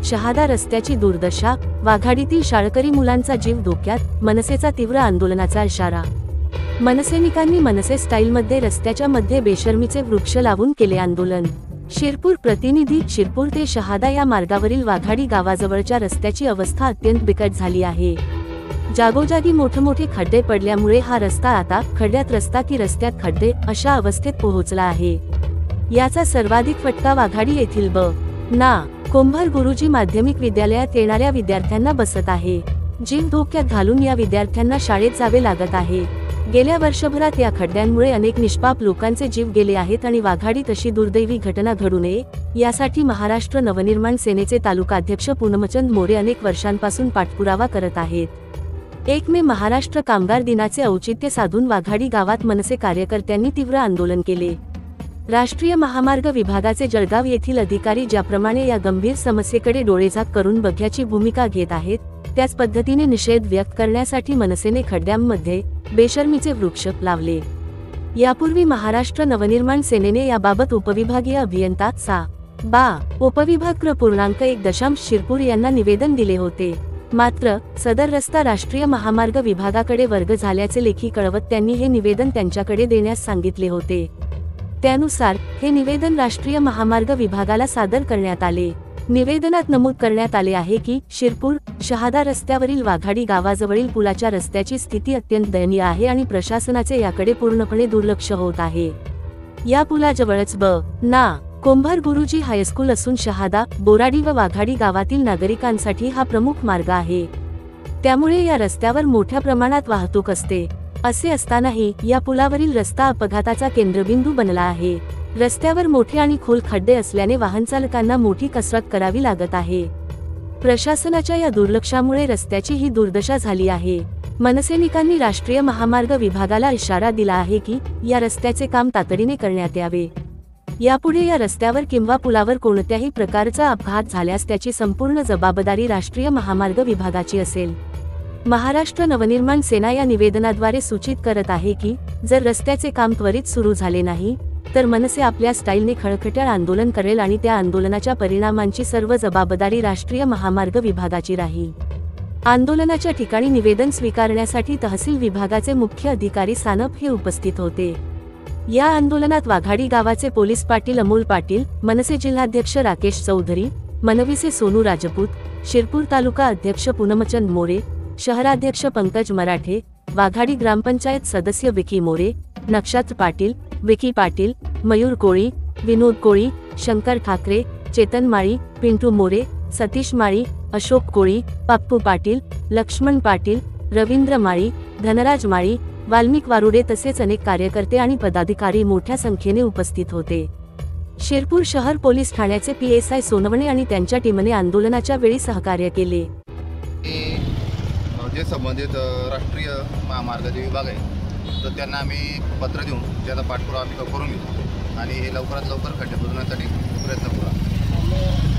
शहादा रस्त्याची दुर्दशा, वाघाडीतील शाळकरी मुलांचा जीव धोक्यात, मनसेचा तीव्र आंदोलनाचा इशारा। मनसैनिकांनी मनसे स्टाईलमध्ये रस्त्याच्या मध्ये बेशर्मीचे वृक्ष लावून केले आंदोलन। शिरपूर प्रतिनिधी। शिरपूर ते शहादा या मार्गावरील वाघाडी गावाजवळच्या रस्त्याची अवस्था अत्यंत बिकट झाली आहे। जागोजागी मोठमोठे खड्डे पडल्यामुळे हा रस्ता आता खड्ड्यात रस्ता की रस्त्यात खड्डे अशा अवस्थेत पोहोचला आहे। याचा सर्वाधिक फटका वाघाडी येथील ना. कुंभार गुरुजी माध्यमिक विद्यालयात येणाऱ्या विद्यार्थ्यांना बसत आहे। जीव धोक्यात घालून या विद्यार्थ्यांना शाळेत जावे लागत आहे। गेल्या वर्षभरात या खड्ड्यांमुळे अनेक निष्पाप लोकांचे जीव गेले आहेत आणि वाघाडीत अशी दुर्दैवी घटना घडू नये यासाठी महाराष्ट्र नवनिर्माण सेनेचे तालुकाध्यक्ष पूनमचंद मोरे अनेक वर्षांपासून पाठपुरावा करत आहेत। 1 मे महाराष्ट्र कामगार दिनाचे औचित्य साधून वाघाडी गावात मनसे कार्यकर्त्यांनी तीव्र आंदोलन केले। राष्ट्रीय महामार्ग विभागाचे जळगाव येथील अधिकारी ज्याप्रमाणे या गंभीर समस्येकडे डोळेझाक करून बघ्याची भूमिका घेत आहेत, त्याच पद्धतीने निषेध व्यक्त करण्यासाठी मनसेने खड्ड्यांमध्ये बेशर्मीचे वृक्ष लावले। यापूर्वी महाराष्ट्र नवनिर्माण सेनेने याबाबत उपविभागीय अभियंता उपविभाग क्र.1 शिरपूर यांना निवेदन दिले होते। मात्र सदर रस्ता राष्ट्रीय महामार्ग विभागाकडे वर्ग झाल्याचे लेखी कळवत त्यांनी हे निवेदन त्यांच्याकडे देण्यास सांगितले होते। त्यानुसार हे निवेदन राष्ट्रीय महामार्ग विभागाला सादर करण्यात आले। निवेदनात नमूद करण्यात आले आहे की शिरपूर शहादा रस्त्यावरील वाघाडी गावाजवळील पुलाच्या रस्त्याची स्थिती अत्यंत दयनीय आहे आणि प्रशासनाचे याकडे पूर्णपणे दुर्लक्ष होत आहे। या पुलाजवळच ना. कुंभार गुरुजी हायस्कूल असून शहादा, बोराडी व वाघाडी गावातील नागरिकांसाठी हा प्रमुख मार्ग आहे। त्यामुळे या रस्त्यावर मोठ्या प्रमाणात वाहतूक असते। असे असतानाही या पुलावरील रस्ता अपघाताचा केंद्रबिंदू बनला आहे। रस्त्यावर मोठे आणि खोल खड्डे असल्याने वाहनचालकांना मोठी कसरत करावी लागत आहे। प्रशासनाच्या या दुर्लक्षामुळे रस्त्याची ही दुर्दशा झाली आहे। मनसैनिकांनी राष्ट्रीय महामार्ग विभागाला इशारा दिला आहे की या रस्त्याचे काम तातडीने करण्यात यावे। यापुढे या रस्त्यावर किंवा पुलावर कोणत्याही प्रकारचा अपघात झाल्यास त्याची संपूर्ण जबाबदारी राष्ट्रीय महामार्ग विभागाची असेल। महाराष्ट्र नवनिर्माण सेना या निवेदनाद्वारे सूचित करत आहे की जर रस्त्याचे काम त्वरित सुरू झाले नाही तर मनसे आपल्या स्टाईलने खळखट्याळ आंदोलन करेल आणि त्या आंदोलनाच्या परिणामांची सर्व जबाबदारी राष्ट्रीय महामार्ग विभागाची राहील। आंदोलनाच्या ठिकाणी निवेदन स्वीकारण्यासाठी तहसील विभागाचे मुख्य अधिकारी सानप हे उपस्थित होते। या आंदोलनात वाघाडी गावाचे पोलीस पाटील अमोल पाटील, मनसे जिल्हाध्यक्ष राकेश चौधरी, मनविसे सोनू राजपूत, शिरपूर तालुका अध्यक्ष पूनमचंद मोरे, शहराध्यक्ष पंकज मराठे, वाघाडी ग्रामपंचायत सदस्य विकी मोरे, नक्षत्र पाटील, विकी पाटील, मयूर कोळी, विनोद कोळी, शंकर ठाकरे, चेतन माळी, पिंटू मोरे, सतीश माळी, अशोक कोळी, पप्पू पाटील, लक्ष्मण पाटील, रवींद्र माळी, धनराज माळी, वाल्मिक वारुडे तसेच अनेक कार्यकर्ते आणि पदाधिकारी मोठ्या संख्येने उपस्थित होते। शिरपूर शहर पोलीस ठाण्याचे PSI सोनवणे आणि त्यांच्या टीमने आंदोलनाच्या वेळी सहकार्य केले। जे संबंधित राष्ट्रीय महामार्गाचे विभाग आहे तर त्यांना आम्ही पत्र देऊन त्याचा पाठपुरावा आम्ही करून घेऊ आणि हे लवकरात लवकर खड्डे बुजवण्यासाठी प्रयत्न करू।